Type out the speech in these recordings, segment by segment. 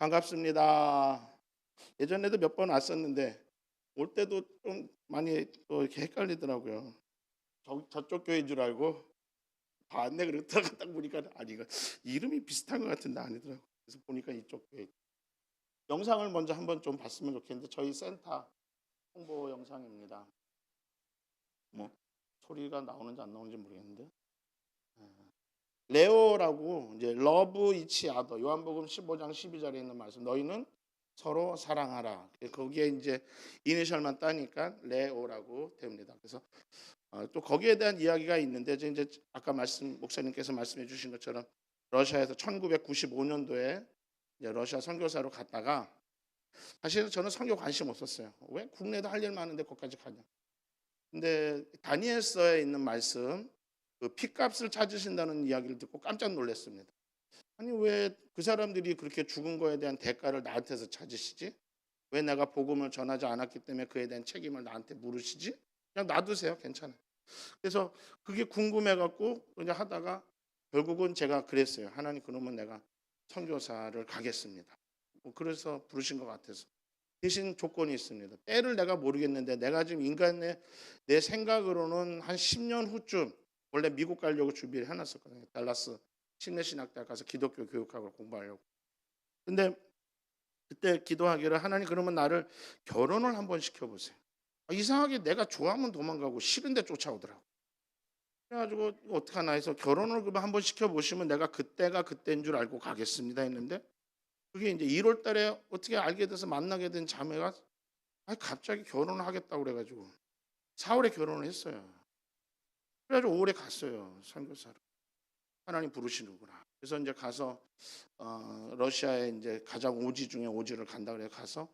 반갑습니다. 예전에도 몇 번 왔었는데 올 때도 좀 많이 또 이렇게 헷갈리더라고요. 저쪽 교회인 줄 알고 봤네. 그리고 들어갔다 딱 보니까 아니가 이름이 비슷한 것 같은데 아니더라고. 그래서 보니까 이쪽 교회. 영상을 먼저 한번 좀 봤으면 좋겠는데 저희 센터 홍보 영상입니다. 뭐 소리가 나오는지 안 나오는지 모르겠는데. 예. 레오라고 이제 러브 이치 아더 요한복음 15장 12절에 있는 말씀 너희는 서로 사랑하라. 거기에 이제 이니셜만 따니까 레오라고 됩니다. 그래서 또 거기에 대한 이야기가 있는데 이제 아까 목사님께서 말씀해 주신 것처럼 러시아에서 1995년도에 이제 러시아 선교사로 갔다가 사실은 저는 선교 관심 없었어요. 왜 국내도 할 일 많은데 거기까지 가냐. 근데 다니엘서에 있는 말씀 그 피값을 찾으신다는 이야기를 듣고 깜짝 놀랐습니다. 아니 왜 그 사람들이 그렇게 죽은 거에 대한 대가를 나한테서 찾으시지? 왜 내가 복음을 전하지 않았기 때문에 그에 대한 책임을 나한테 물으시지? 그냥 놔두세요. 괜찮아요. 그래서 그게 궁금해 갖고 그냥 하다가 결국은 제가 그랬어요. 하나님 그러면 내가 선교사를 가겠습니다. 뭐 그래서 부르신 것 같아서. 대신 조건이 있습니다. 때를 내가 모르겠는데 내가 지금 인간의 내 생각으로는 한 10년 후쯤 원래 미국 가려고 준비를 해놨었거든요. 달라스 침례신학대학 가서 기독교 교육학을 공부하려고. 근데 그때 기도하기를 하나님 그러면 나를 결혼을 한번 시켜보세요. 이상하게 내가 좋아하면 도망가고 싫은데 쫓아오더라고. 그래가지고 이거 어떡하나 해서 결혼을 그러면 한번 시켜보시면 내가 그때가 그때인 줄 알고 가겠습니다 했는데 그게 이제 1월 달에 어떻게 알게 돼서 만나게 된 자매가 갑자기 결혼을 하겠다고 그래가지고 4월에 결혼을 했어요. 그래가지고 5월에 갔어요. 선교사로. 하나님 부르시는구나. 그래서 이제 가서 러시아에 이제 가장 오지 중에 오지를 간다 그래 가서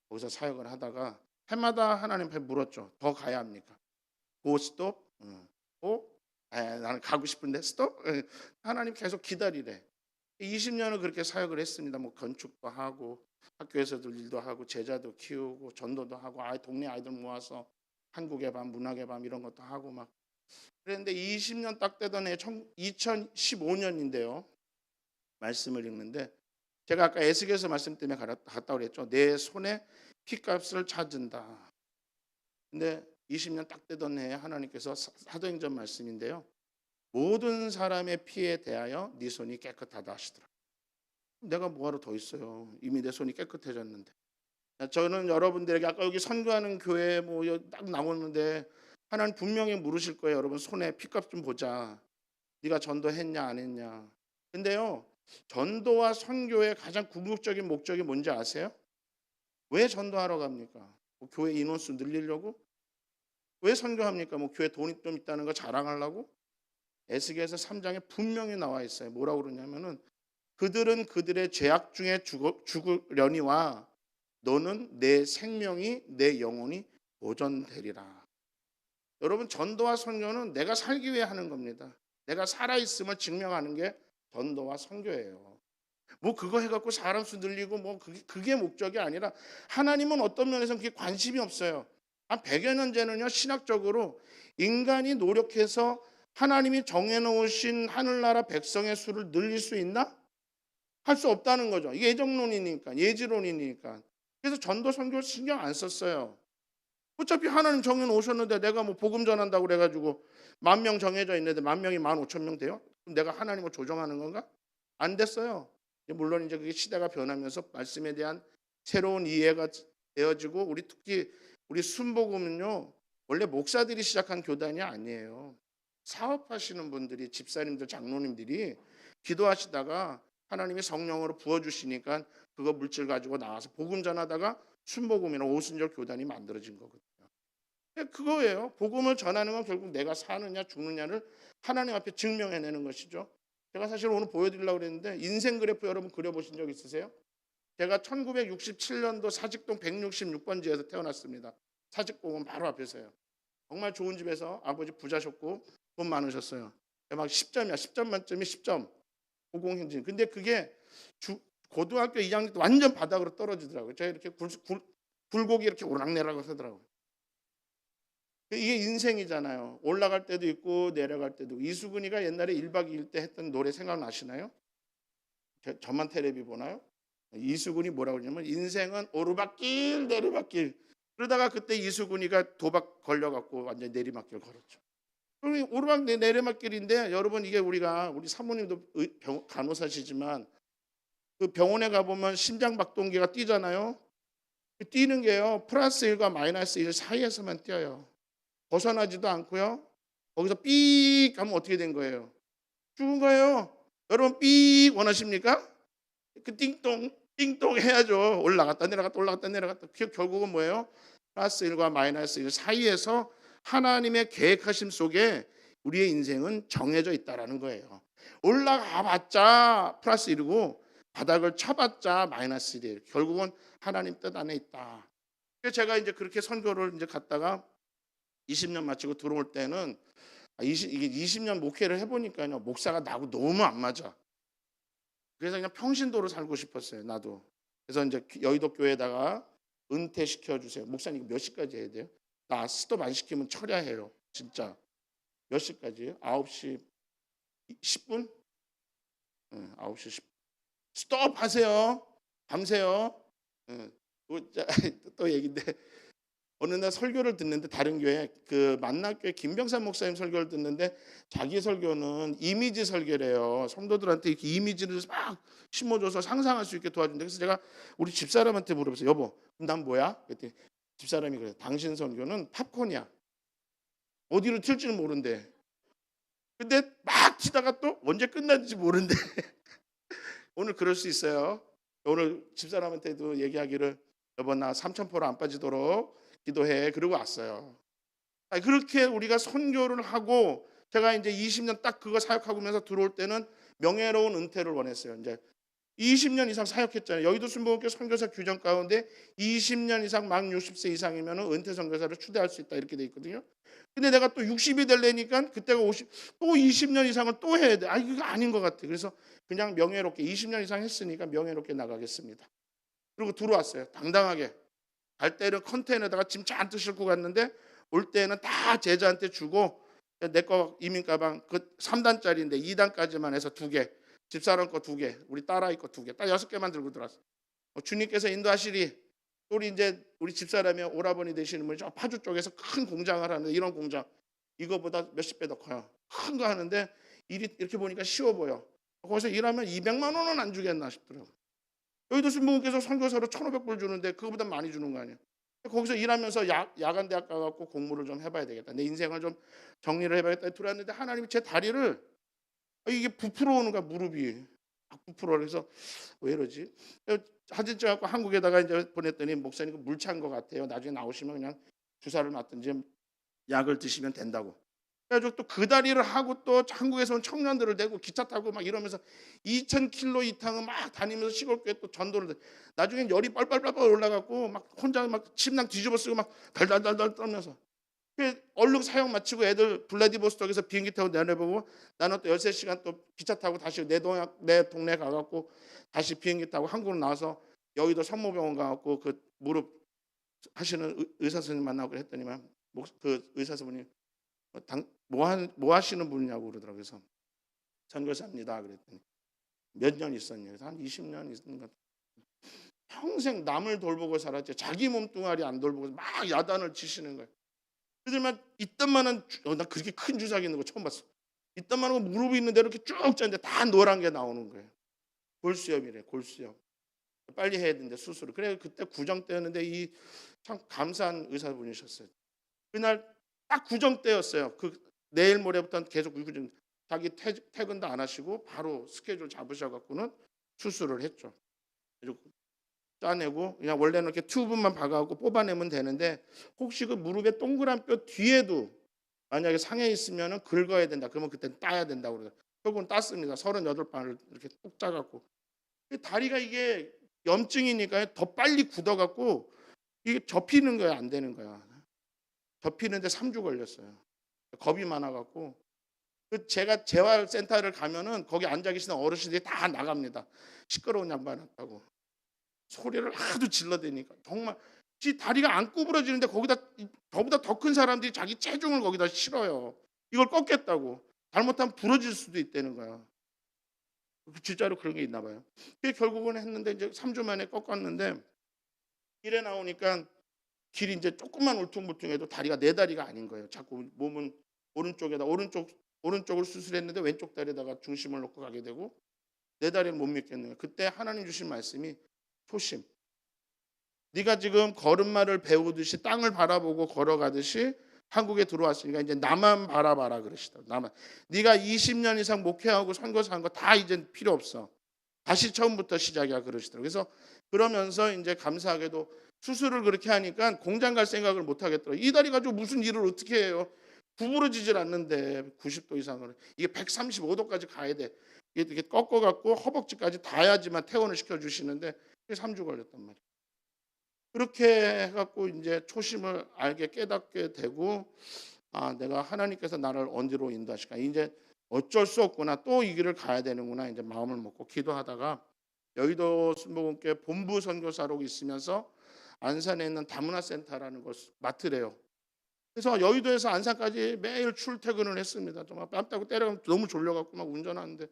거기서 사역을 하다가 해마다 하나님 앞에 물었죠. 더 가야 합니까? 고 스톱? 고? 나는 가고 싶은데 스톱? 하나님 계속 기다리래. 20년을 그렇게 사역을 했습니다. 뭐 건축도 하고 학교에서도 일도 하고 제자도 키우고 전도도 하고 동네 아이들 모아서 한국의 밤, 문학의 밤 이런 것도 하고 막 그랬는데 20년 딱 되던 해 2015년인데요. 말씀을 읽는데 제가 아까 에스겔서 말씀 때문에 갔다고 그랬죠. 내 손에 피값을 찾은다. 근데 20년 딱 되던 해에 하나님께서 사도행전 말씀인데요. 모든 사람의 피에 대하여 네 손이 깨끗하다 하시더라. 내가 뭐하러 더 있어요. 이미 내 손이 깨끗해졌는데. 저는 여러분들에게 아까 여기 선교하는 교회 뭐 딱 나오는데 하나님 분명히 물으실 거예요. 여러분 손에 피값 좀 보자. 네가 전도했냐 안 했냐. 근데요. 전도와 선교의 가장 궁극적인 목적이 뭔지 아세요? 왜 전도하러 갑니까? 뭐 교회 인원수 늘리려고? 왜 선교합니까? 뭐 교회 돈이 좀 있다는 거 자랑하려고? 에스겔서 3장에 분명히 나와 있어요. 뭐라고 그러냐면은 그들은 그들의 죄악 중에 죽으려니와 너는 내 생명이 내 영혼이 보존되리라. 여러분 전도와 선교는 내가 살기 위해 하는 겁니다. 내가 살아있음을 증명하는 게 전도와 선교예요. 뭐 그거 해갖고 사람 수 늘리고 뭐 그게 목적이 아니라 하나님은 어떤 면에서는 그게 관심이 없어요. 한 100여 년 전에는요 신학적으로 인간이 노력해서 하나님이 정해놓으신 하늘나라 백성의 수를 늘릴 수 있나? 할 수 없다는 거죠. 이게 예정론이니까 예지론이니까. 그래서 전도 선교 신경 안 썼어요. 어차피 하나님 정해놓으셨는데 내가 뭐 복음 전한다고 그래가지고 10,000명 정해져 있는데 10,000명이 15,000명 돼요? 그럼 내가 하나님을 조정하는 건가? 안 됐어요. 물론 이제 그게 시대가 변하면서 말씀에 대한 새로운 이해가 되어지고 특히 우리 순복음은요 원래 목사들이 시작한 교단이 아니에요. 사업하시는 분들이 집사님들 장로님들이 기도하시다가 하나님이 성령으로 부어주시니까 그거 물질 가지고 나와서 복음 전하다가 순복음이나 오순절 교단이 만들어진 거거든요. 그거예요. 복음을 전하는 건 결국 내가 사느냐 죽느냐를 하나님 앞에 증명해내는 것이죠. 제가 사실 오늘 보여드리려고 그랬는데 인생 그래프 여러분 그려보신 적 있으세요? 제가 1967년도 사직동 166번지에서 태어났습니다. 사직공원 바로 앞에서요. 정말 좋은 집에서 아버지 부자셨고 돈 많으셨어요. 막 10점이야. 10점 만점이 10점. 고공행진. 근데 그게 고등학교 2학년 때 완전 바닥으로 떨어지더라고요. 제가 이렇게 굴곡이 이렇게 오락내락 하더라고요. 이게 인생이잖아요. 올라갈 때도 있고 내려갈 때도. 이수근이가 옛날에 1박 2일 때 했던 노래 생각나시나요? 저만 테레비 보나요? 이수근이 뭐라고 그러냐면 인생은 오르막길 내리막길. 그러다가 그때 이수근이가 도박 걸려갖고 완전 내리막길 걸었죠. 그럼 오르막 내리막길인데 여러분 이게 우리 사모님도 간호사시지만 그 병원에 가보면 심장박동기가 뛰잖아요. 그 뛰는 게요 플러스 1과 마이너스 1 사이에서만 뛰어요. 벗어나지도 않고요. 거기서 삑 하면 어떻게 된 거예요? 죽은 거예요. 여러분 삑 원하십니까? 그 띵동 띵동 해야죠. 올라갔다 내려갔다 올라갔다 내려갔다. 결국은 뭐예요? 플러스 1과 마이너스 1 사이에서 하나님의 계획하심 속에 우리의 인생은 정해져 있다라는 거예요. 올라가 봤자 플러스 1이고 바닥을 쳐봤자 마이너스 1이에요. 결국은 하나님 뜻 안에 있다. 그래서 제가 이제 그렇게 선교를 이제 갔다가 20년 마치고 들어올 때는 이게 20년 목회를 해보니까요 목사가 나하고 너무 안 맞아. 그래서 그냥 평신도로 살고 싶었어요. 나도. 그래서 이제 여의도 교회에다가 은퇴시켜 주세요. 목사님 몇 시까지 해야 돼요? 나 스톱 안 시키면 철야해요. 진짜. 몇 시까지요? 9시 10분? 9시 10분. 스톱 하세요. 밤새요. 또 얘기인데 어느 날 설교를 듣는데 다른 교회 그 만나교회 김병삼 목사님 설교를 듣는데 자기 설교는 이미지 설교래요. 성도들한테 이렇게 이미지를 막 심어줘서 상상할 수 있게 도와준다. 그래서 제가 우리 집사람한테 물어봤어요. 여보, 그럼 난 뭐야? 그랬더니 집사람이 그래요. 당신 설교는 팝콘이야. 어디로 튈지는 모른대. 근데 막 치다가 또 언제 끝날지 모른대. 오늘 그럴 수 있어요. 오늘 집사람한테도 얘기하기를 여보 나 삼천포로 안 빠지도록 기도해. 그러고 왔어요. 그렇게 우리가 선교를 하고 제가 이제 20년 딱 그거 사역하면서 들어올 때는 명예로운 은퇴를 원했어요. 이제 20년 이상 사역했잖아요. 여의도 순복음교회 선교사 규정 가운데 20년 이상 만 60세 이상이면 은퇴 선교사를 추대할 수 있다 이렇게 돼 있거든요. 근데 내가 또 60이 되려니까 그때가 50, 또 20년 이상을 또 해야 돼. 이거 아닌 것 같아. 그래서 그냥 명예롭게 20년 이상 했으니까 명예롭게 나가겠습니다. 그리고 들어왔어요. 당당하게. 갈 때는 컨테이너에다가 짐 잔뜩 싣고 갔는데 올 때는 다 제자한테 주고 내 거 이민 가방 그 3단짜리인데 2단까지만 해서 2개, 집사람 거 2개, 우리 딸아이 거 2개, 딱 6개만 들고 들어왔어. 주님께서 인도하시리. 우리 집사람이 오라버니 되시는 분이 저 파주 쪽에서 큰 공장을 하는데 이런 공장 이거보다 몇십 배 더 커요. 큰 거 하는데 일이 이렇게 보니까 쉬워 보여. 거기서 일하면 200만 원은 안 주겠나 싶더라고. 여의도 신부님께서 선교사로 1,500불 주는데 그거보다 많이 주는 거 아니에요. 거기서 일하면서 야간 대학 가갖고 공부를 좀 해봐야 되겠다. 내 인생을 좀 정리를 해봐야겠다. 들어왔는데 하나님이 제 다리를 이게 부풀어 오는 거야. 무릎이 부풀어. 그래서 왜 이러지? 사진 찍어갖고 한국에다가 이제 보냈더니 목사님 물 찬 것 같아요. 나중에 나오시면 그냥 주사를 맞든지 약을 드시면 된다고. 그래가지고 또 그 다리를 하고 또 한국에서 온 청년들을 내고 기차 타고 막 이러면서 2,000km 이상을 막 다니면서 시골교회 또 전도를 나중엔 열이 뻘뻘뻘 올라가고 막 혼자 막 침낭 뒤집어 쓰고 막 달달달달 떨면서 얼른 사역 마치고 애들 블라디보스톡에서 비행기 타고 내려보고 나는 또 13시간 또 기차 타고 다시 내 동네 가갖고 다시 비행기 타고 한국으로 나와서 여의도 성모병원 가갖고 그 무릎 하시는 의사 선생님 만나고 했더니만 그 의사 선생님이 뭐 하시는 분이냐고 그러더라고요. 그래서 선교사입니다. 그랬더니 몇 년 있었냐? 그래서 한 20년 있는 것 같아요. 평생 남을 돌보고 살았죠. 자기 몸뚱아리 안 돌보고 막 야단을 치시는 거예요. 그들만 이딴만한 나 그렇게 큰 주사기 있는 거 처음 봤어. 이딴만한 거 무릎이 있는 대로 이렇게 쭉 짰는데 다 노란 게 나오는 거예요. 골수염이래. 골수염. 빨리 해야 되는데 수술을. 그래 그때 구정 때였는데 이 참 감사한 의사분이셨어요. 그날 딱 구정 때였어요. 그 내일 모레부터는 계속 구정. 자기 퇴근도 안 하시고 바로 스케줄 잡으셔갖고는 수술을 했죠. 짜내고 그냥 원래는 이렇게 튜브만 박아갖고 뽑아내면 되는데 혹시 그 무릎에 동그란 뼈 뒤에도 만약에 상해 있으면은 긁어야 된다. 그러면 그때는 따야 된다고 그래요. 결국은 땄습니다. 38방을 이렇게 뚝 짜갖고 다리가 이게 염증이니까 더 빨리 굳어갖고 이게 접히는 거야 안 되는 거야. 접히는데 3주 걸렸어요. 겁이 많아갖고 제가 재활센터를 가면은 거기 앉아 계시는 어르신들이 다 나갑니다. 시끄러운 양반 왔다고 소리를 하도 질러대니까 정말 지 다리가 안 구부러지는데 거기다 저보다 더 큰 사람들이 자기 체중을 거기다 실어요. 이걸 꺾겠다고. 잘못하면 부러질 수도 있다는 거야. 진짜로 그런 게 있나 봐요. 그게 결국은 했는데 이제 3주 만에 꺾었는데 길에 나오니까 길이 이제 조금만 울퉁불퉁해도 다리가 내 다리가 아닌 거예요. 자꾸 몸은 오른쪽에다 오른쪽을 수술했는데 왼쪽 다리에다가 중심을 놓고 가게 되고 내 다리를 못 믿겠는 거예요. 그때 하나님 주신 말씀이 초심. 네가 지금 걸음마를 배우듯이 땅을 바라보고 걸어가듯이 한국에 들어왔으니까 이제 나만 바라봐라 그러시더라고요. 나만. 네가 20년 이상 목회하고 선교사한 거 다 이제 필요 없어. 다시 처음부터 시작이야 그러시더라고요. 그래서 그러면서 이제 감사하게도 수술을 그렇게 하니까 공장 갈 생각을 못 하겠더라고요. 이 다리 가지고 무슨 일을 어떻게 해요? 구부러지질 않는데 90도 이상을 이게 135도까지 가야 돼. 이게 꺾어갖고 허벅지까지 닿아야지만 퇴원을 시켜주시는데 3주 걸렸단 말이에요. 그렇게 해갖고 이제 초심을 알게 깨닫게 되고 내가 하나님께서 나를 어디로 인도하실까 이제 어쩔 수 없구나 또 이 길을 가야 되는구나 이제 마음을 먹고 기도하다가 여의도 순복음교회 본부 선교사로 있으면서 안산에 있는 다문화 센터라는 걸 맡으래요. 그래서 여의도에서 안산까지 매일 출퇴근을 했습니다. 정말 뺨 따고 때려가면 너무 졸려갖고 막 운전하는데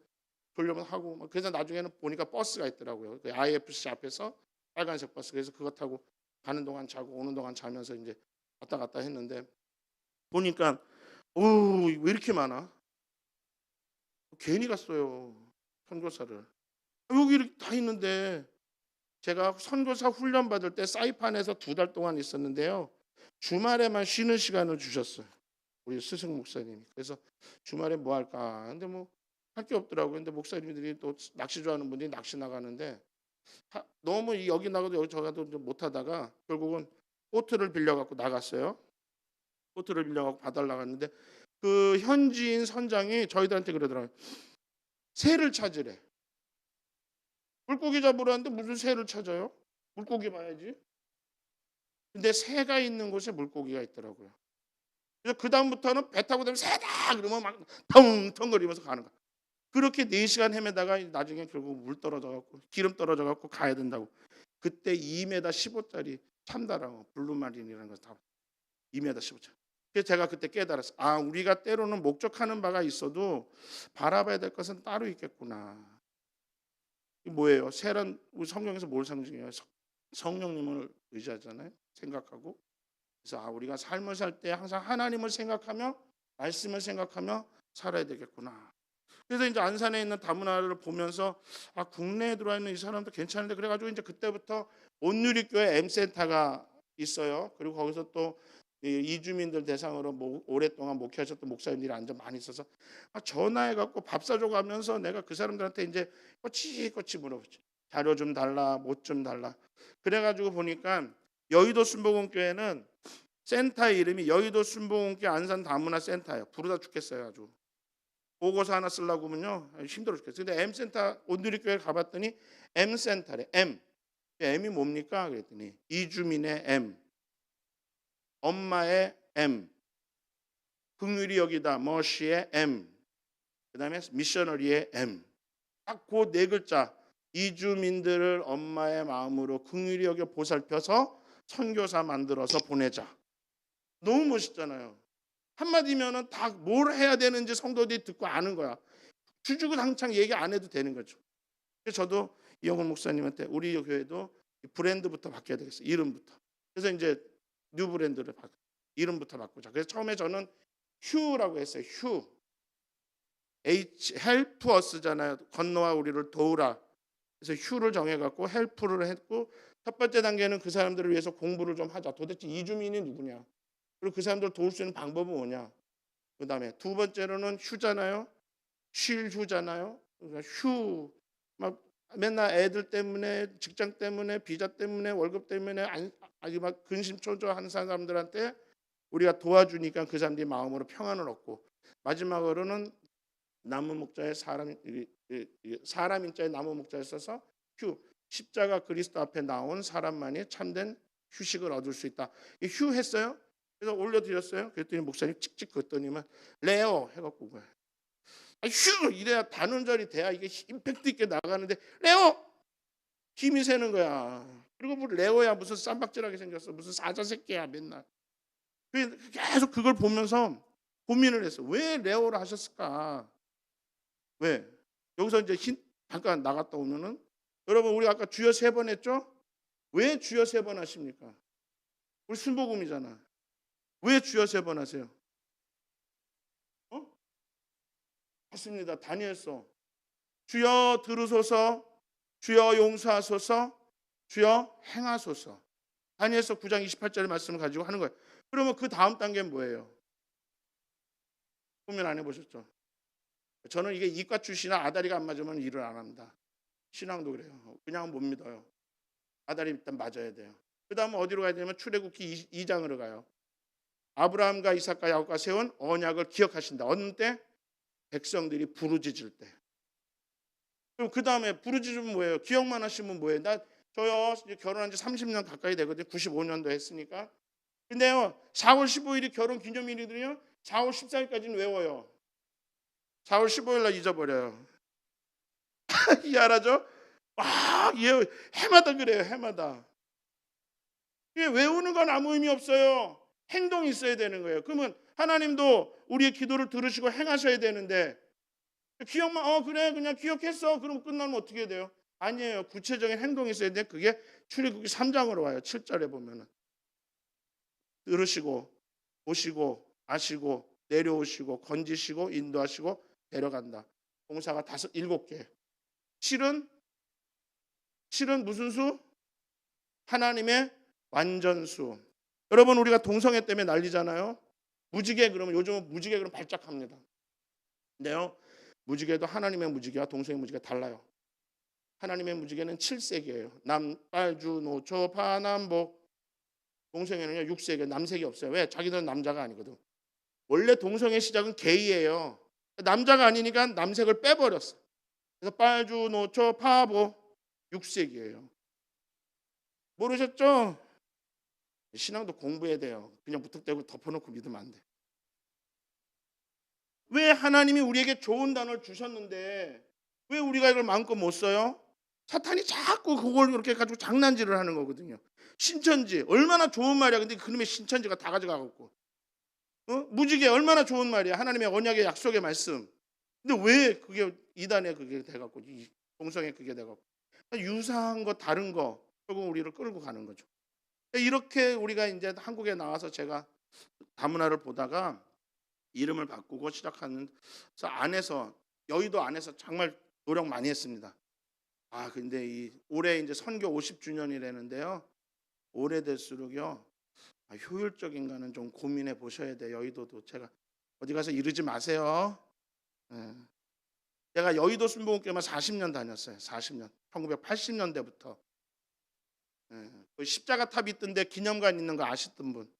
졸려면 하고 막 그래서 나중에는 보니까 버스가 있더라고요. 그 IFC 앞에서 빨간색 버스. 그래서 그거 타고 가는 동안 자고 오는 동안 자면서 이제 왔다 갔다 했는데 보니까 왜 이렇게 많아? 괜히 갔어요. 선교사를. 여기 이렇게 다 있는데 제가 선교사 훈련 받을 때 사이판에서 2달 동안 있었는데요. 주말에만 쉬는 시간을 주셨어요. 우리 스승 목사님이. 그래서 주말에 뭐 할까? 근데 뭐 할 게 없더라고요. 근데 목사님들이 또 낚시 좋아하는 분들이 낚시 나가는데 너무 여기 나가도 여기 저가도 못 하다가 결국은 보트를 빌려갖고 나갔어요. 보트를 빌려갖고 바다를 나갔는데 그 현지인 선장이 저희들한테 그러더라고요. 새를 찾으래. 물고기 잡으러 왔는데 무슨 새를 찾아요? 물고기 봐야지. 근데 새가 있는 곳에 물고기가 있더라고요. 그래서 그 다음부터는 배 타고 되면 새다 그러면 막 텅텅거리면서 가는 거야. 그렇게 4시간 헤매다가 나중에 결국 물 떨어져갖고 기름 떨어져갖고 가야 된다고. 그때 2m 15짜리 참다랑어 블루마린이라는 거 다 2m 15짜리. 그래서 제가 그때 깨달았어. 우리가 때로는 목적하는 바가 있어도 바라봐야 될 것은 따로 있겠구나. 이게 뭐예요? 새란 우리 성경에서 뭘 상징해요? 성령님을 의지하잖아요. 생각하고. 그래서 우리가 삶을 살 때 항상 하나님을 생각하며 말씀을 생각하며 살아야 되겠구나. 그래서 이제 안산에 있는 다문화를 보면서 국내에 들어와 있는 이 사람도 괜찮은데 그래가지고 이제 그때부터 온누리교회 M센터가 있어요. 그리고 거기서 또 이주민들 대상으로 오랫동안 목회하셨던 목사님들이 앉아 많이 있어서 전화해갖고 밥 사줘가면서 내가 그 사람들한테 이제 꼬치꼬치 물어보지. 자료 좀 달라, 못 좀 달라. 그래가지고 보니까 여의도 순복음교회는 센터 이름이 여의도 순복음교회 안산 다문화 센터예요. 부르다 죽겠어요 아주. 보고서 하나 쓰려고 하면요 힘들어 죽겠어요. 근데 M센터 온누리교회 가봤더니 M센터래. M이 뭡니까? 그랬더니 이주민의 M, 엄마의 M, 긍휼히 여기다 머시의 M, 그다음에 미셔너리의 M. 딱 그 4글자 이주민들을 엄마의 마음으로 긍휼히 여겨 보살펴서 선교사 만들어서 보내자. 너무 멋있잖아요. 한마디면은 다 뭘 해야 되는지 성도들이 듣고 아는 거야. 주주구장창 얘기 안 해도 되는 거죠. 그래서 저도 이영훈 목사님한테 우리 교회도 브랜드부터 바뀌어야 되겠어. 이름부터. 그래서 이제 뉴 브랜드를 이름부터 바꾸자. 그래서 처음에 저는 휴라고 했어요. 휴. help us잖아요. 건너와 우리를 도우라. 그래서 휴를 정해갖고 help를 했고 첫 번째 단계는 그 사람들을 위해서 공부를 좀 하자. 도대체 이주민이 누구냐? 그리고 그 사람들을 도울 수 있는 방법은 뭐냐? 그 다음에 2번째로는 휴잖아요. 쉴 휴잖아요. 그러니까 휴, 막 맨날 애들 때문에 직장 때문에 비자 때문에 월급 때문에 아주 막 근심초조하는 사람들한테 우리가 도와주니까 그 사람들이 마음으로 평안을 얻고 마지막으로는 나무 목자의 사람 인자의 나무 목자에 써서 휴, 십자가 그리스도 앞에 나온 사람만이 참된 휴식을 얻을 수 있다. 휴 했어요. 그래서 올려드렸어요. 그랬더니 목사님 찍찍 걷더니만 레오 해갖고 거야. 휴 이래야 단원절이 돼야 이게 임팩트 있게 나가는데 레오 힘이 새는 거야. 그리고 뭐 레오야 무슨 쌈박질하게 생겼어. 무슨 사자 새끼야 맨날. 계속 그걸 보면서 고민을 했어. 왜 레오를 하셨을까? 왜? 여기서 이제 잠깐 나갔다 오면은 여러분 우리 아까 주여 3번 했죠? 왜 주여 3번 하십니까? 우리 순복음이잖아. 왜 주여 3번 하세요? 어? 맞습니다. 다니엘서 주여 들으소서, 주여 용서하소서, 주여 행하소서. 다니엘서 9장 28절의 말씀을 가지고 하는 거예요. 그러면 그 다음 단계는 뭐예요? 고민 안 해보셨죠? 저는 이게 이과 출신이나 아다리가 안 맞으면 일을 안 합니다. 신앙도 그래요. 그냥 못 믿어요. 아다리 일단 맞아야 돼요. 그 다음에 어디로 가야 되냐면 출애굽기 2장으로 가요. 아브라함과 이삭과 야곱과 세운 언약을 기억하신다. 어느 때? 백성들이 부르짖을 때. 그럼 그 다음에 부르짖으면 뭐예요? 기억만 하시면 뭐예요? 저요 결혼한 지 30년 가까이 되거든요. 95년도 했으니까. 근데요 4월 15일이 결혼 기념일이거든요. 4월 14일까지는 외워요. 4월 15일 날 잊어버려요. 이해하죠? 해마다 그래요. 해마다. 외우는 건 아무 의미 없어요. 행동이 있어야 되는 거예요. 그러면 하나님도 우리의 기도를 들으시고 행하셔야 되는데 기억만 그래 그냥 기억했어. 그럼 끝나면 어떻게 해야 돼요? 아니에요. 구체적인 행동이 있어야 돼. 그게 출애굽기 3장으로 와요. 7절에 보면은 들으시고 보시고 아시고 내려오시고 건지시고 인도하시고 데려간다. 동사가 7개. 7은 무슨 수? 하나님의 완전수. 여러분 우리가 동성애 때문에 난리잖아요. 무지개 그러면 요즘은 무지개 그러면 발작합니다. 근데요 무지개도 하나님의 무지개와 동성애 무지개가 달라요. 하나님의 무지개는 7색이에요. 남빨주 노초 파남복. 동성애는요 6색이에요. 남색이 없어요. 왜? 자기들은 남자가 아니거든. 원래 동성애 시작은 게이예요. 남자가 아니니까 남색을 빼버렸어. 그래서 빨주 노초 파보 6색이에요. 모르셨죠? 신앙도 공부해야 돼요. 그냥 무턱대고 덮어놓고 믿으면 안 돼. 왜 하나님이 우리에게 좋은 단어를 주셨는데 왜 우리가 이걸 마음껏 못 써요? 사탄이 자꾸 그걸 이렇게 가지고 장난질을 하는 거거든요. 신천지 얼마나 좋은 말이야. 근데 그놈의 신천지가 다 가져가고 무지개 얼마나 좋은 말이야. 하나님의 언약의 약속의 말씀. 근데 왜 그게 이단에 그게 돼갖고 동성애 그게 돼갖고 유사한 거 다른 거 결국 우리를 끌고 가는 거죠. 이렇게 우리가 이제 한국에 나와서 제가 다문화를 보다가 이름을 바꾸고 시작하는 안에서 여의도 안에서 정말 노력 많이 했습니다. 근데 올해 이제 선교 50주년이라는데요. 오래될수록요 효율적인가는 좀 고민해 보셔야 돼요. 여의도도 제가 어디 가서 이러지 마세요. 제가 여의도 순복음교회만 40년 다녔어요. 40년. 1980년대부터. 그 십자가탑 있던데 기념관 있는 거 아시던 분?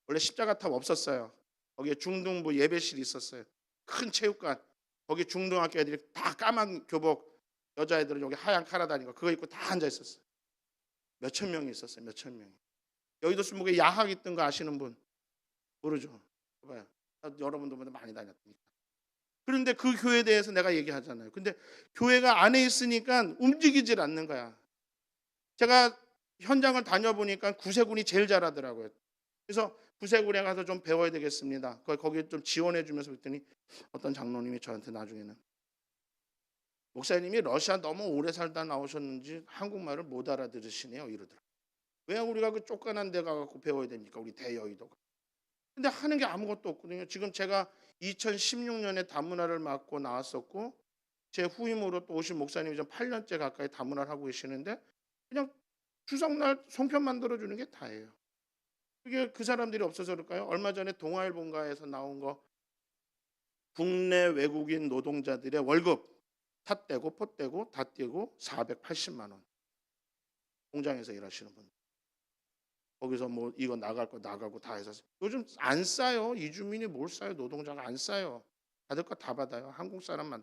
원래 십자가탑 없었어요. 거기에 중등부 예배실이 있었어요. 큰 체육관. 거기 중등학교 애들이 다 까만 교복, 여자애들은 여기 하얀 카라다니 거 그거 입고 다 앉아 있었어요. 몇천 명이 있었어요. 몇천 명이. 여의도 순복음에 야학 있던 거 아시는 분? 모르죠. 봐봐요. 여러분들보다 많이 다녔으니까. 그런데 그 교회에 대해서 내가 얘기하잖아요. 근데 교회가 안에 있으니까 움직이질 않는 거야. 제가 현장을 다녀보니까 구세군이 제일 잘하더라고요. 그래서 구세군에 가서 좀 배워야 되겠습니다. 거기에 좀 지원해 주면서 그랬더니 어떤 장로님이 저한테 나중에는 목사님이 러시아 너무 오래 살다 나오셨는지 한국말을 못 알아들으시네요. 이러더라고요. 왜 우리가 그 쫓겨난 데 가서 배워야 됩니까? 우리 대여의도가. 근데 하는 게 아무것도 없거든요. 지금 제가 2016년에 다문화를 맡고 나왔었고 제 후임으로 또 오신 목사님이 좀 8년째 가까이 다문화를 하고 계시는데 그냥 추석날 송편 만들어주는 게 다예요. 그게 그 사람들이 없어서 그럴까요? 얼마 전에 동아일보인가에서 나온 거 국내 외국인 노동자들의 월급 탓 떼고 포 떼고 다 떼고 480만 원. 공장에서 일하시는 분. 거기서 뭐 이거 나갈 거 나가고 다 해서 요즘 안 싸요. 이주민이 뭘 싸요? 노동자가 안 싸요. 받을 거 다 받아요. 한국 사람만.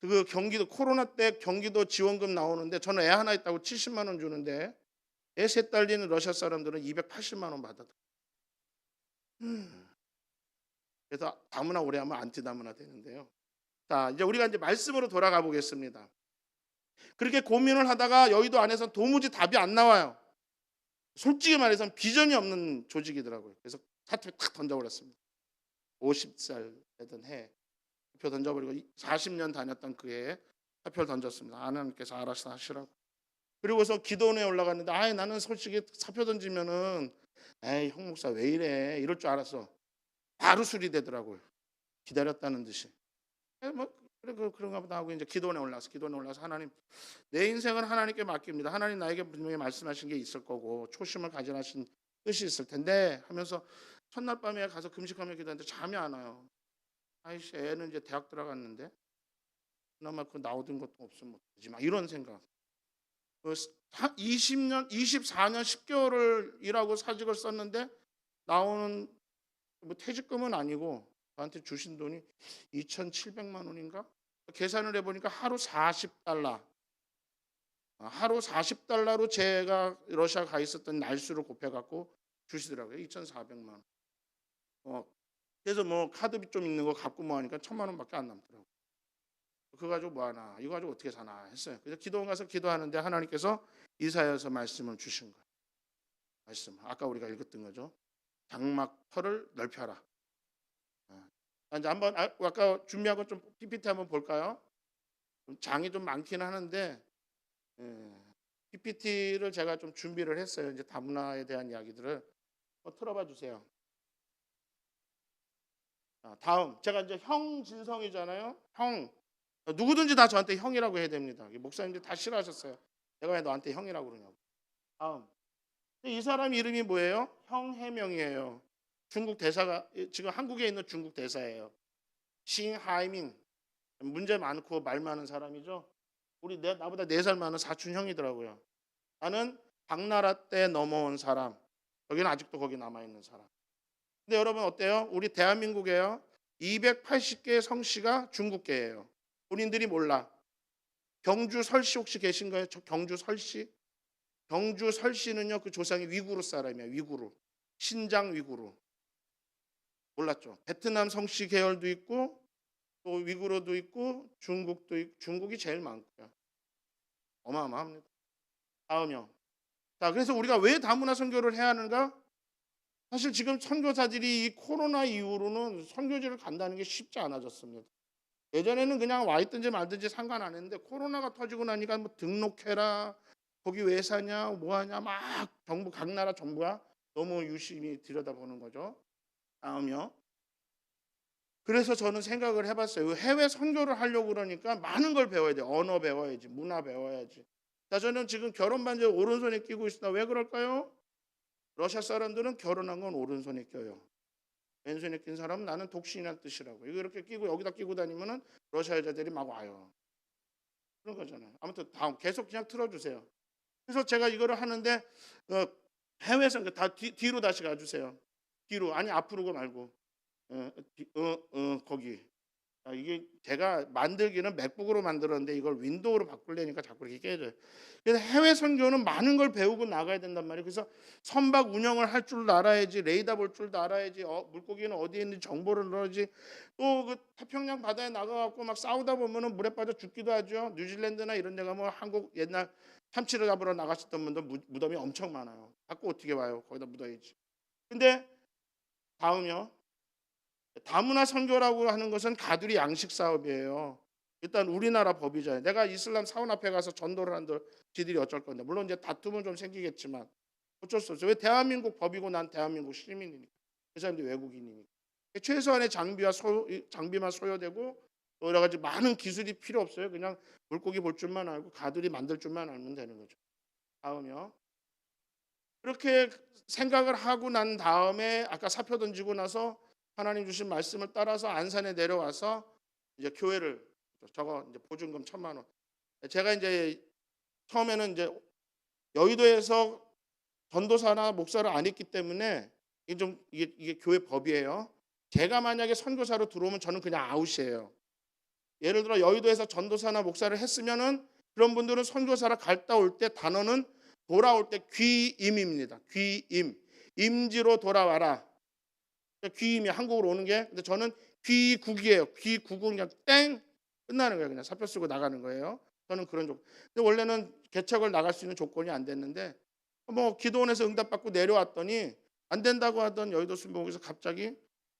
그 경기도 코로나 때 경기도 지원금 나오는데 저는 애 하나 있다고 70만 원 주는데 애 셋 딸리는 러시아 사람들은 280만 원 받아요. 그래서 다문화 오래 하면 안티 다문화 되는데요. 자, 이제 우리가 이제 말씀으로 돌아가 보겠습니다. 그렇게 고민을 하다가 여의도 안에서 도무지 답이 안 나와요. 솔직히 말해서 비전이 없는 조직이더라고요. 그래서 사표 탁 던져버렸습니다. 50살 되던 해 표 던져버리고 40년 다녔던 그 해에 사표를 던졌습니다. 하나님께서 알아서 하시라고. 그리고서 기도원에 올라갔는데 나는 솔직히 사표 던지면은 에이 형 목사 왜 이래 이럴 줄 알았어. 바로 수리되더라고요. 기다렸다는 듯이. 뭐 그래 그런가 보다 하고 이제 기도원에 올라서 하나님 내 인생은 하나님께 맡깁니다. 하나님 나에게 분명히 말씀하신 게 있을 거고 초심을 가지라 하신 뜻이 있을 텐데 하면서 첫날 밤에 가서 금식하며 기도하는데 잠이 안 와요. 아이씨 애는 이제 대학 들어갔는데 그나마 그 나오던 것도 없으면 어떡하지 막 이런 생각. 20년 24년 10개월을 일하고 사직을 썼는데 나오는 뭐 퇴직금은 아니고 저한테 주신 돈이 2,700만 원인가? 계산을 해보니까 하루 40달러. 하루 40달러로 제가 러시아 가 있었던 날수를 곱해갖고 주시더라고요. 2,400만 원. 그래서 뭐 카드비 좀 있는 거 갚고 뭐 하니까 1,000만 원밖에 안 남더라고요. 그거 가지고 뭐 하나, 이거 가지고 어떻게 사나 했어요. 그래서 기도원 가서 기도하는데 하나님께서 이사야서 말씀을 주신 거예요. 말씀. 아까 우리가 읽었던 거죠. 장막터를 넓혀라. 이제 한번 아까 준비한 거 좀 PPT 한번 볼까요? 장이 좀 많긴 하는데 PPT를 제가 좀 준비를 했어요. 이제 다문화에 대한 이야기들을 틀어봐 주세요. 다음 제가 이제 형 진성이잖아요. 형 누구든지 다 저한테 형이라고 해야 됩니다. 목사님들 다 싫어하셨어요. 내가 왜 너한테 형이라고 그러냐고. 다음 이 사람 이름이 뭐예요? 형해명이에요. 중국 대사가 지금 한국에 있는 중국 대사예요. 싱하이밍 문제 많고 말 많은 사람이죠. 나보다 4살 많은 사촌 형이더라고요. 나는 당나라 때 넘어온 사람. 여기는 아직도 거기 남아 있는 사람. 근데 여러분 어때요? 우리 대한민국에요. 280개의 성씨가 중국계예요. 본인들이 몰라. 경주 설씨 혹시 계신가요? 경주 설씨? 경주 설씨는요 그 조상이 위구르 사람이에요. 위구르. 신장 위구르. 몰랐죠? 베트남 성씨 계열도 있고 또 위구르도 있고 중국도 있고 중국이 제일 많고요. 어마어마합니다. 다음이요. 자, 그래서 우리가 왜 다문화 선교를 해야 하는가? 사실 지금 선교사들이 이 코로나 이후로는 선교지를 간다는 게 쉽지 않아졌습니다. 예전에는 그냥 와 있든지 말든지 상관 안 했는데 코로나가 터지고 나니까 뭐 등록해라, 거기 왜 사냐, 뭐 하냐 막 정부 각 나라 정부가 너무 유심히 들여다보는 거죠. 다음이요. 그래서 저는 생각을 해봤어요. 해외 선교를 하려고 그러니까 많은 걸 배워야 돼. 언어 배워야지, 문화 배워야지. 자, 저는 지금 결혼 반지 오른손에 끼고 있습니다. 왜 그럴까요? 러시아 사람들은 결혼한 건 오른손에 껴요. 왼손에 낀 사람은 나는 독신이란 뜻이라고. 이거 이렇게 끼고 여기다 끼고 다니면은 러시아 여자들이 막 와요. 그런 거잖아요. 아무튼 다음 계속 그냥 틀어주세요. 그래서 제가 이거를 하는데 해외 선교 다 뒤로 다시 가주세요. 뒤로 아니 앞으로 가 말고 거기. 이게 제가 만들기는 맥북으로 만들었는데 이걸 윈도우로 바꾸려니까 자꾸 이렇게 깨져요. 그래서 해외 선교는 많은 걸 배우고 나가야 된단 말이에요. 그래서 선박 운영을 할 줄 알아야지, 레이더 볼 줄도 알아야지, 물고기는 어디에 있는지 정보를 넣어야지. 또 그 태평양 바다에 나가갖고 막 싸우다 보면은 물에 빠져 죽기도 하죠. 뉴질랜드나 이런 데 가면 한국 옛날 참치를 잡으러 나갔었던 분들 무덤이 엄청 많아요. 갖고 어떻게 와요? 거기다 묻어야지. 근데 다음이요. 다문화 선교라고 하는 것은 가두리 양식 사업이에요. 일단 우리나라 법이잖아요. 내가 이슬람 사원 앞에 가서 전도를 한들 지들이 어쩔 건데. 물론 이제 다툼은 좀 생기겠지만 어쩔 수 없어요. 왜 대한민국 법이고 난 대한민국 시민이니까. 그 사람들이 외국인이니까. 최소한의 장비만 소요되고 여러 가지 많은 기술이 필요 없어요. 그냥 물고기 볼 줄만 알고 가두리 만들 줄만 알면 되는 거죠. 다음이요. 그렇게 생각을 하고 난 다음에 아까 사표 던지고 나서 하나님 주신 말씀을 따라서 안산에 내려와서 이제 교회를 저거 이제 보증금 1,000만 원. 제가 이제 처음에는 이제 여의도에서 전도사나 목사를 안 했기 때문에 이게 교회 법이에요. 제가 만약에 선교사로 들어오면 저는 그냥 아웃이에요. 예를 들어 여의도에서 전도사나 목사를 했으면은 그런 분들은 선교사라 갔다 올 때 단어는 돌아올 때 귀임입니다. 귀임. 임지로 돌아와라. 귀임이 한국으로 오는 게. 근데 저는 귀국이에요. 귀국은 그냥 땡 끝나는 거예요. 그냥 사표 쓰고 나가는 거예요. 저는 그런 조건. 근데 원래는 개척을 나갈 수 있는 조건이 안 됐는데 뭐 기도원에서 응답받고 내려왔더니 안 된다고 하던 여의도 순복에서 갑자기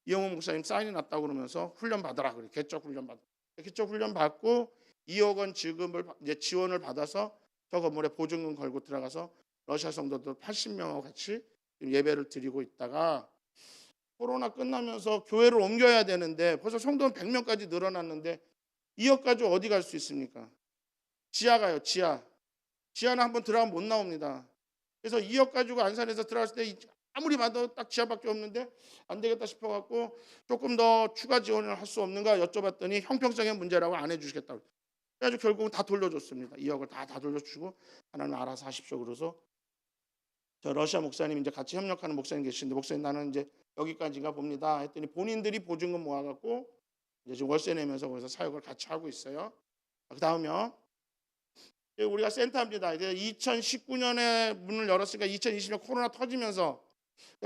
이영호 목사님 사인이 났다고 그러면서 훈련 받으라 그래. 개척 훈련 받고 2억 원 지급을 이제 지원을 받아서 저 건물에 보증금 걸고 들어가서 러시아 성도들 80명하고 같이 예배를 드리고 있다가 코로나 끝나면서 교회를 옮겨야 되는데 벌써 성도는 100명까지 늘어났는데 2억 가지고 어디 갈 수 있습니까? 지하 가요, 지하. 지하는 한번 들어가면 못 나옵니다. 그래서 2억 가지고 안산에서 들어갔을 때 아무리 봐도 딱 지하밖에 없는데 안 되겠다 싶어갖고 조금 더 추가 지원을 할 수 없는가 여쭤봤더니 형평성의 문제라고 안 해주시겠다고. 그래가지고 결국은 다 돌려줬습니다. 2억을 다 돌려주고 하나는 알아서 하십시오. 그래서 저 러시아 목사님 이제 같이 협력하는 목사님 계시는데 목사님 나는 이제 여기까지인가 봅니다. 했더니 본인들이 보증금 모아갖고 이제 지금 월세 내면서 거기서 사역을 같이 하고 있어요. 그 다음요. 우리가 센터입니다. 이제 2019년에 문을 열었으니까 2020년 코로나 터지면서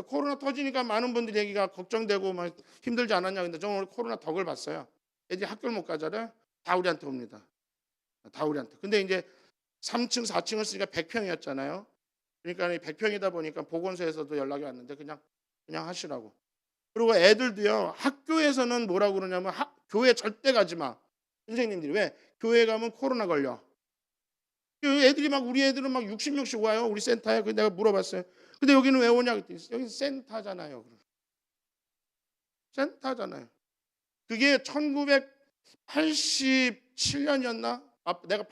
코로나 터지니까 많은 분들이 얘기가 걱정되고 막 힘들지 않았냐. 근데 저는 오늘 코로나 덕을 봤어요. 애들이 학교를 못 가잖아요. 다 우리한테 옵니다. 다 우리한테. 근데 이제 3층, 4층을 쓰니까 100평이었잖아요. 그러니까 100평이다 보니까 보건소에서도 연락이 왔는데 그냥 하시라고. 그리고 애들도요. 학교에서는 뭐라고 그러냐면 교회 절대 가지 마. 선생님들이 왜? 교회 가면 코로나 걸려. 애들이 막 우리 애들은 막 60명씩 와요. 우리 센터에. 그래서 내가 물어봤어요. 근데 여기는 왜 오냐 그랬더니 여기 센터잖아요. 센터잖아요. 그게 1987년이었나? 내가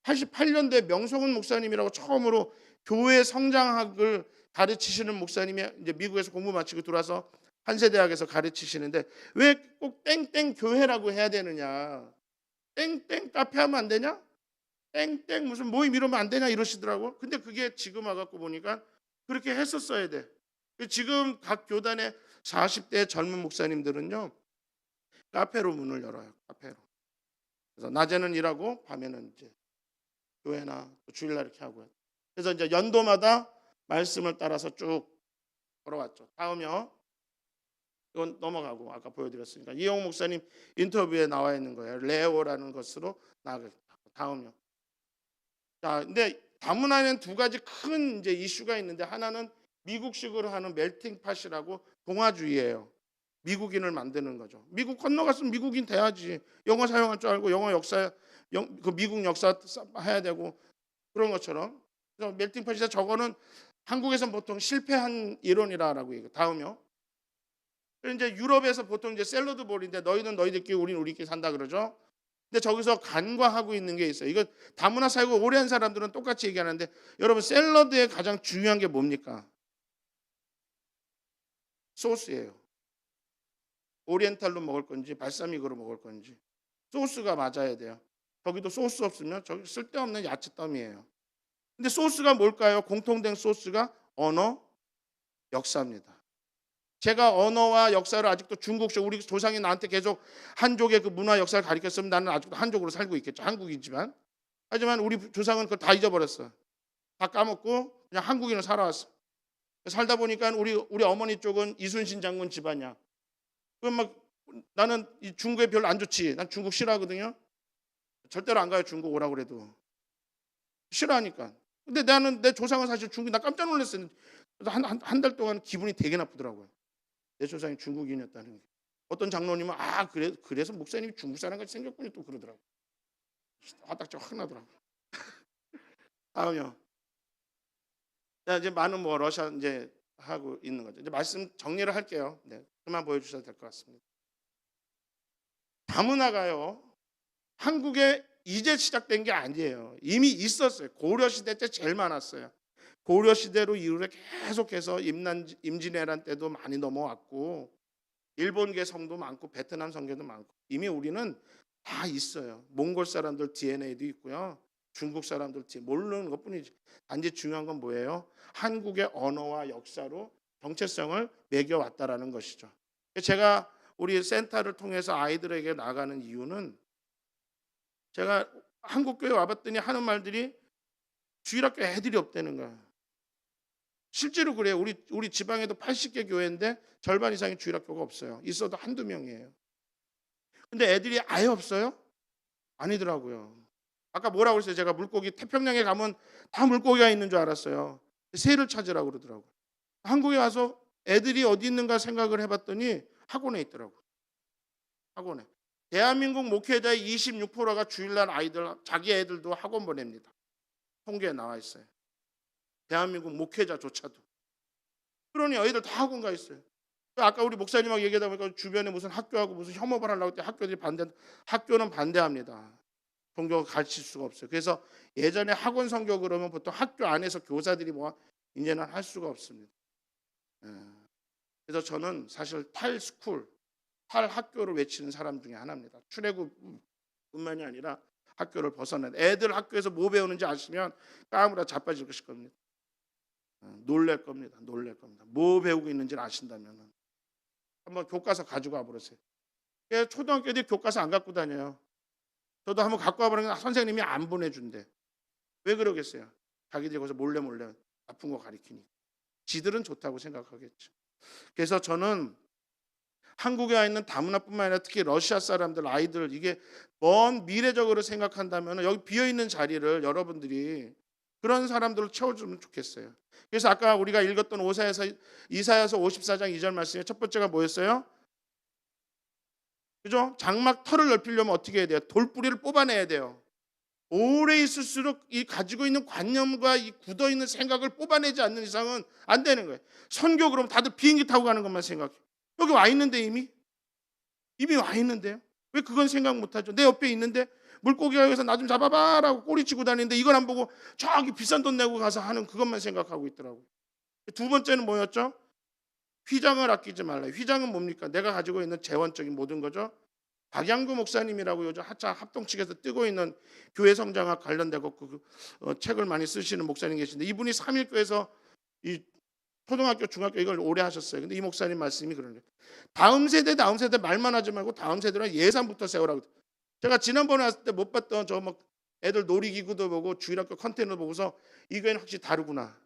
88년도에 명성훈 목사님이라고 처음으로 교회 성장학을 가르치시는 목사님이 이제 미국에서 공부 마치고 들어와서 한세대학에서 가르치시는데 왜 꼭 땡땡 교회라고 해야 되느냐? 땡땡 카페 하면 안 되냐? 땡땡 무슨 모임 이러면 안 되냐 이러시더라고. 근데 그게 지금 와갖고 보니까 그렇게 했었어야 돼. 지금 각 교단의 40대 젊은 목사님들은요 카페로 문을 열어요. 카페로. 그래서 낮에는 일하고 밤에는 이제 교회나 주일날 이렇게 하고요. 그래서 이제 연도마다 말씀을 따라서 쭉 걸어왔죠. 다음이요. 이건 넘어가고 아까 보여드렸으니까 이영호 목사님 인터뷰에 나와 있는 거예요. 레오라는 것으로 나가겠다. 다음이요. 자, 근데 다문화에는 두 가지 큰 이제 이슈가 있는데 하나는 미국식으로 하는 멜팅팟이라고 동아주의예요. 미국인을 만드는 거죠. 미국 건너갔으면 미국인 돼야지. 영어 사용할 줄 알고 영어 역사, 그 미국 역사 해야 되고 그런 것처럼. 그래서 멜팅팟이다. 저거는 한국에서는 보통 실패한 이론이라고 얘기해요. 다음이요. 이제 유럽에서 보통 이제 샐러드 볼인데 너희는 너희들끼리 우리는 우리끼리 산다 그러죠. 근데 저기서 간과하고 있는 게 있어요. 이거 다문화 사역을 오래 한 사람들은 똑같이 얘기하는데 여러분 샐러드의 가장 중요한 게 뭡니까? 소스예요. 오리엔탈로 먹을 건지 발사믹으로 먹을 건지 소스가 맞아야 돼요. 저기도 소스 없으면 저기 쓸데없는 야채 더미예요. 근데 소스가 뭘까요? 공통된 소스가 언어, 역사입니다. 제가 언어와 역사를 아직도 중국식 우리 조상이 나한테 계속 한족의 그 문화 역사를 가르쳤으면 나는 아직도 한족으로 살고 있겠죠. 한국이지만 하지만 우리 조상은 그걸 다 잊어버렸어. 다 까먹고 그냥 한국인으로 살아왔어. 살다 보니까 우리 어머니 쪽은 이순신 장군 집안이야. 그럼 막 나는 이 중국에 별로 안 좋지. 난 중국 싫어하거든요. 절대로 안 가요. 중국 오라고 그래도 싫어하니까. 근데 나는 내 조상은 사실 중국. 나 깜짝 놀랐어요. 한 달 동안 기분이 되게 나쁘더라고요. 내 조상이 중국인이었다는 게. 어떤 장로님은 그래서 목사님이 중국 사람 같이 생겼군요. 또 그러더라고. 화딱지 확 나더라고. 다음이요. 자, 이제 많은 뭐 러시아 이제 하고 있는 거죠. 이제 말씀 정리를 할게요. 네, 그만 보여주셔도 될 것 같습니다. 다문화가요. 한국에 이제 시작된 게 아니에요. 이미 있었어요. 고려 시대 때 제일 많았어요. 고려 시대로 이후에 계속해서 임진왜란 때도 많이 넘어왔고 일본계 성도 많고 베트남 성교도 많고 이미 우리는 다 있어요. 몽골 사람들 DNA도 있고요. 중국 사람들 모르는 것뿐이지. 단지 중요한 건 뭐예요? 한국의 언어와 역사로 정체성을 매겨왔다라는 것이죠. 제가 우리 센터를 통해서 아이들에게 나가는 이유는 제가 한국 교회 와봤더니 하는 말들이 주일학교 애들이 없다는 거야. 실제로 그래요. 우리 지방에도 80개 교회인데 절반 이상이 주일학교가 없어요. 있어도 한두 명이에요. 근데 애들이 아예 없어요? 아니더라고요. 아까 뭐라고 그랬어요? 제가 물고기 태평양에 가면 다 물고기가 있는 줄 알았어요. 새를 찾으라고 그러더라고요. 한국에 와서 애들이 어디 있는가 생각을 해봤더니 학원에 있더라고요. 학원에. 대한민국 목회자의 26%가 주일날 아이들 자기 애들도 학원 보냅니다. 통계에 나와 있어요. 대한민국 목회자조차도. 그러니 아이들 다 학원 가 있어요. 아까 우리 목사님하고 얘기하다 보니까 주변에 무슨 학교하고 무슨 협업을 하려고 할 때 학교들이 학교는 반대합니다. 종교가 가르칠 수가 없어요. 그래서 예전에 학원 선교 그러면 보통 학교 안에서 교사들이 뭐 이제는 할 수가 없습니다. 예. 그래서 저는 사실 탈스쿨, 탈학교를 외치는 사람 중에 하나입니다. 출애굽뿐만이 아니라 학교를 벗어난 애들 학교에서 뭐 배우는지 아시면 까무라 자빠질 것일 겁니다. 놀랄 겁니다. 놀랄 겁니다. 뭐 배우고 있는지를 아신다면 한번 교과서 가지고 와보세요. 초등학교 애들이 교과서 안 갖고 다녀요. 저도 한번 갖고 와보니까 선생님이 안 보내준대. 왜 그러겠어요? 자기들이 거기서 몰래 나쁜 거 가리키니. 지들은 좋다고 생각하겠죠. 그래서 저는 한국에 와 있는 다문화뿐만 아니라 특히 러시아 사람들 아이들 이게 먼 미래적으로 생각한다면 여기 비어있는 자리를 여러분들이 그런 사람들을 채워주면 좋겠어요. 그래서 아까 우리가 읽었던 이사야서 54장 2절 말씀에 첫 번째가 뭐였어요? 그죠? 장막 털을 넓히려면 어떻게 해야 돼요? 돌뿌리를 뽑아내야 돼요. 오래 있을수록 이 가지고 있는 관념과 이 굳어있는 생각을 뽑아내지 않는 이상은 안 되는 거예요. 선교 그러면 다들 비행기 타고 가는 것만 생각해. 여기 와 있는데 이미 와 있는데요. 왜 그건 생각 못하죠? 내 옆에 있는데 물고기가 여기서 나 좀 잡아봐라고 꼬리치고 다니는데 이걸 안 보고 저기 비싼 돈 내고 가서 하는 그것만 생각하고 있더라고요. 두 번째는 뭐였죠? 휘장을 아끼지 말라. 휘장은 뭡니까? 내가 가지고 있는 재원적인 모든 거죠. 박양구 목사님이라고 요즘 한참 합동 측에서 뜨고 있는 교회 성장학 관련되고 책을 많이 쓰시는 목사님 계신데 이분이 삼일교에서 이 초등학교, 중학교 이걸 오래 하셨어요. 근데 이 목사님 말씀이 그런 거예요. 다음 세대 말만 하지 말고 다음 세대는 예산부터 세우라고. 제가 지난번에 왔을 때 못 봤던 저 막 애들 놀이기구도 보고 주일학교 컨테이너 보고서 이거는 확실히 다르구나.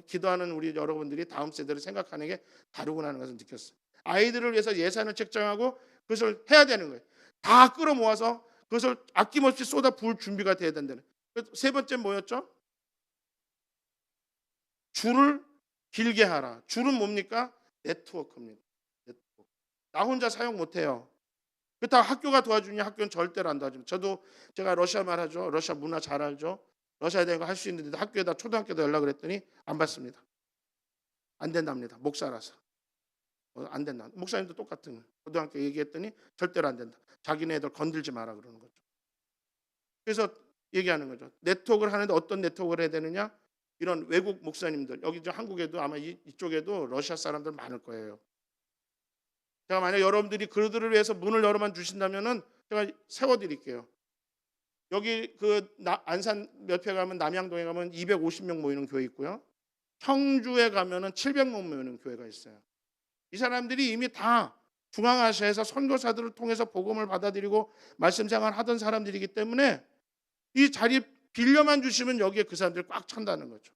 기도하는 우리 여러분들이 다음 세대를 생각하는 게 다르구나 하는 것을 느꼈어요. 아이들을 위해서 예산을 책정하고 그것을 해야 되는 거예요. 다 끌어모아서 그것을 아낌없이 쏟아 부을 준비가 돼야 된다는. 세 번째 뭐였죠? 줄을 길게 하라. 줄은 뭡니까? 네트워크입니다. 네트워크. 나 혼자 사용 못해요. 그렇다고 학교가 도와주냐? 학교는 절대로 안 도와줍니다. 제가 러시아 말 하죠. 러시아 문화 잘 알죠. 러시아에 대한 거 할 수 있는데 학교에다 초등학교에다 연락을 했더니 안 받습니다. 안 된답니다. 목사라서. 안 된다. 목사님도 똑같은 거예요. 고등학교 얘기했더니 절대로 안 된다. 자기네 애들 건들지 마라 그러는 거죠. 그래서 얘기하는 거죠. 네트워크를 하는데 어떤 네트워크를 해야 되느냐? 이런 외국 목사님들 여기 한국에도 아마 이쪽에도 러시아 사람들 많을 거예요. 제가 만약 여러분들이 그들을 위해서 문을 열어만 주신다면은 제가 세워드릴게요. 여기 안산 옆에 가면 남양동에 가면 250명 모이는 교회 있고요. 청주에 가면은 700명 모이는 교회가 있어요. 이 사람들이 이미 다 중앙아시아에서 선교사들을 통해서 복음을 받아들이고 말씀 생활 하던 사람들이기 때문에 이 자리 빌려만 주시면 여기에 그 사람들이 꽉 찬다는 거죠.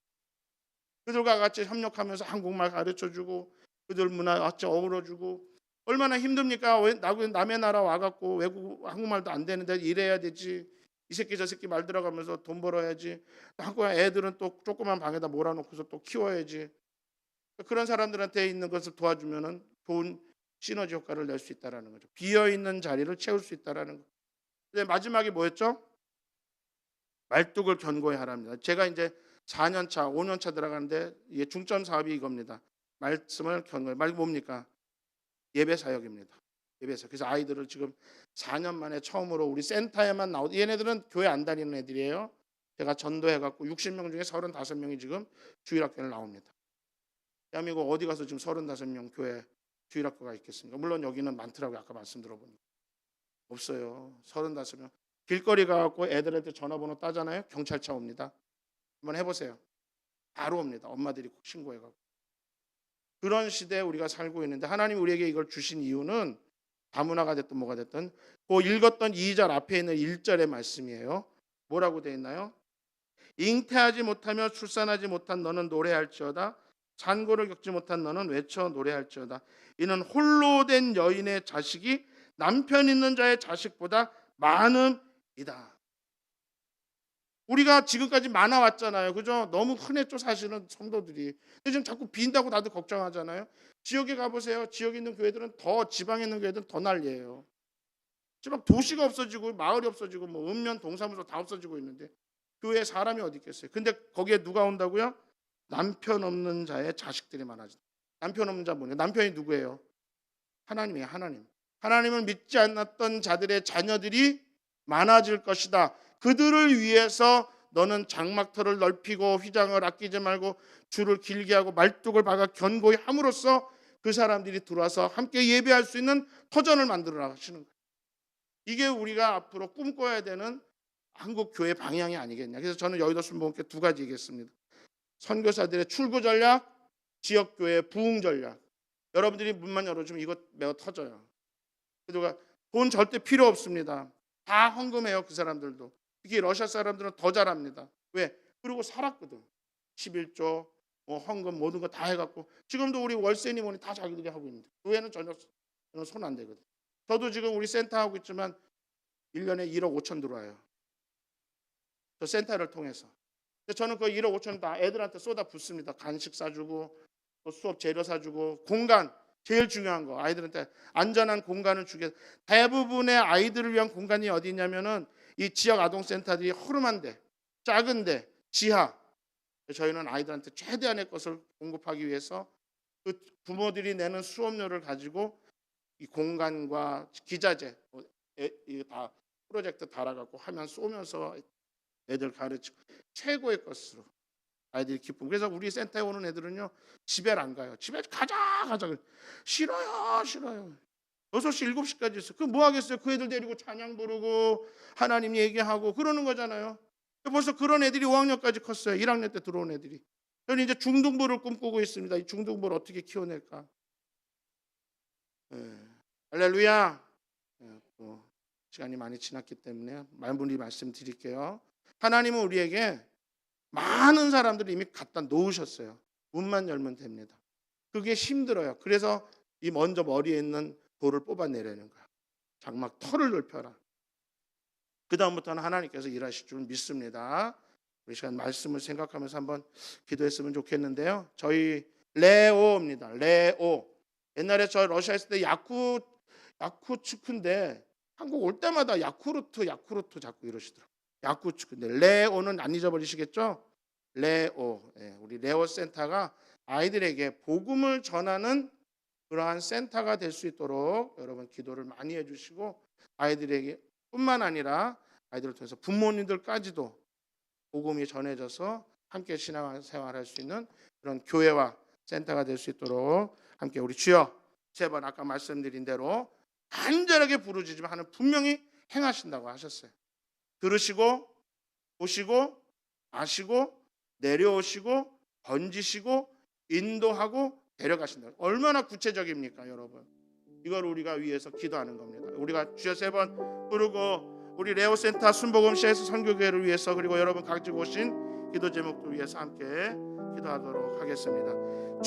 그들과 같이 협력하면서 한국말 가르쳐주고 그들 문화 같이 어우러주고 얼마나 힘듭니까? 왜 남의 나라 와갖고 외국 한국말도 안 되는데 일해야 되지. 이 새끼 저 새끼 말 들어가면서 돈 벌어야지. 한국 애들은 또 조그만 방에다 몰아놓고서 또 키워야지. 그런 사람들한테 있는 것을 도와주면은 좋은 시너지 효과를 낼 수 있다라는 거죠. 비어 있는 자리를 채울 수 있다라는 거. 근데 마지막에 뭐였죠? 말뚝을 견고히 하랍니다. 제가 이제 4년 차, 5년 차 들어가는데 이게 중점 사업이 이겁니다. 말씀을 견고히. 말 뭡니까? 예배 사역입니다. 예배 사역. 그래서 아이들을 지금 4년 만에 처음으로 우리 센터에만 얘네들은 교회 안 다니는 애들이에요. 제가 전도해갖고 60명 중에 35명이 지금 주일학교를 나옵니다. 대한민국 어디 가서 지금 35명 교회 주일학교가 있겠습니까? 물론 여기는 많더라고요. 아까 말씀 들어보니까. 없어요. 35명. 길거리 가갖고 애들한테 전화번호 따잖아요. 경찰차 옵니다. 한번 해보세요. 바로 옵니다. 엄마들이 꼭 신고해갖고. 그런 시대에 우리가 살고 있는데 하나님이 우리에게 이걸 주신 이유는 다문화가 됐든 뭐가 됐든 그 읽었던 2절 앞에 있는 1절의 말씀이에요. 뭐라고 되어 있나요? 잉태하지 못하며 출산하지 못한 너는 노래할지어다. 산고를 겪지 못한 너는 외쳐 노래할지어다. 이는 홀로 된 여인의 자식이 남편 있는 자의 자식보다 많음이다. 우리가 지금까지 많아왔잖아요. 그죠? 너무 흔했죠 사실은 성도들이. 근데 지금 자꾸 빈다고 다들 걱정하잖아요. 지역에 가보세요. 지역에 있는 교회들은 지방에 있는 교회들은 더 난리예요. 지금 도시가 없어지고 마을이 없어지고 뭐 읍면 동사무소 다 없어지고 있는데 교회에 사람이 어디 있겠어요? 근데 거기에 누가 온다고요? 남편 없는 자의 자식들이 많아진다. 남편 없는 자 뭐냐? 남편이 누구예요? 하나님이에요. 하나님. 하나님을 믿지 않았던 자들의 자녀들이 많아질 것이다. 그들을 위해서 너는 장막터를 넓히고 휘장을 아끼지 말고 줄을 길게 하고 말뚝을 박아 견고히 함으로써 그 사람들이 들어와서 함께 예배할 수 있는 터전을 만들어 하시는 거예요. 이게 우리가 앞으로 꿈꿔야 되는 한국 교회 방향이 아니겠냐. 그래서 저는 여의도 순복음교회 두 가지 얘기했습니다. 선교사들의 출구 전략, 지역 교회의 부흥 전략. 여러분들이 문만 열어주면 이거 매어 터져요. 그러니까 돈 절대 필요 없습니다. 다 헌금해요. 그 사람들도. 특히 러시아 사람들은 더 잘합니다. 왜? 그리고 살았거든. 11조 헌금 모든 거 다 해갖고 지금도 우리 월세니 뭐니 다 자기들이 하고 있는데 교회는 전혀 손 안 대거든. 저도 지금 우리 센터 하고 있지만 1년에 1억 5천 들어와요. 저 센터를 통해서. 저는 그 1억 5천 다 애들한테 쏟아 붓습니다. 간식 사주고 또 수업 재료 사주고 공간 제일 중요한 거 아이들한테 안전한 공간을 주게. 대부분의 아이들을 위한 공간이 어디 있냐면은 이 지역 아동센터들이 허름한데 작은데 지하. 저희는 아이들한테 최대한의 것을 공급하기 위해서 그 부모들이 내는 수업료를 가지고 이 공간과 기자재 이거 다 프로젝트 달아갖고 하면 쏘면서 애들 가르치고 최고의 것으로 아이들이 기쁨. 그래서 우리 센터에 오는 애들은요 집에 안 가요. 집에 가자 싫어요. 6시 7시까지 있어. 그 뭐 하겠어요? 그 애들 데리고 찬양 부르고 하나님 얘기하고 그러는 거잖아요. 벌써 그런 애들이 5학년까지 컸어요. 1학년 때 들어온 애들이. 저는 이제 중등부를 꿈꾸고 있습니다. 이 중등부를 어떻게 키워낼까? 할렐루야. 또 시간이 많이 지났기 때문에 마무리 말씀드릴게요. 하나님은 우리에게 많은 사람들을 이미 갖다 놓으셨어요. 문만 열면 됩니다. 그게 힘들어요. 그래서 이 먼저 머리에 있는 돌을 뽑아내려는 거야. 장막 털을 넓혀라. 그 다음부터는 하나님께서 일하실 줄 믿습니다. 우리 시간 말씀을 생각하면서 한번 기도했으면 좋겠는데요. 저희 레오입니다. 레오. 옛날에 저 러시아 있을 때 야쿠츠크인데 한국 올 때마다 야쿠르트 자꾸 이러시더라고요. 야쿠츠크인데 레오는 안 잊어버리시겠죠? 레오. 우리 레오 센터가 아이들에게 복음을 전하는 그러한 센터가 될 수 있도록 여러분 기도를 많이 해주시고 아이들에게 뿐만 아니라 아이들을 통해서 부모님들까지도 복음이 전해져서 함께 신앙생활할 수 있는 그런 교회와 센터가 될 수 있도록 함께 우리 주여 세 번 아까 말씀드린 대로 간절하게 부르짖으면 하는 분명히 행하신다고 하셨어요. 들으시고 보시고 아시고 내려오시고 건지시고 인도하고 데려가신다. 얼마나 구체적입니까, 여러분? 이걸 우리가 위해서 기도하는 겁니다. 우리가 주여 세 번 부르고 우리 레오센터 순복음시에서 선교교회를 위해서 그리고 여러분 가지고 오신 기도 제목들 위해서 함께 기도하도록 하겠습니다.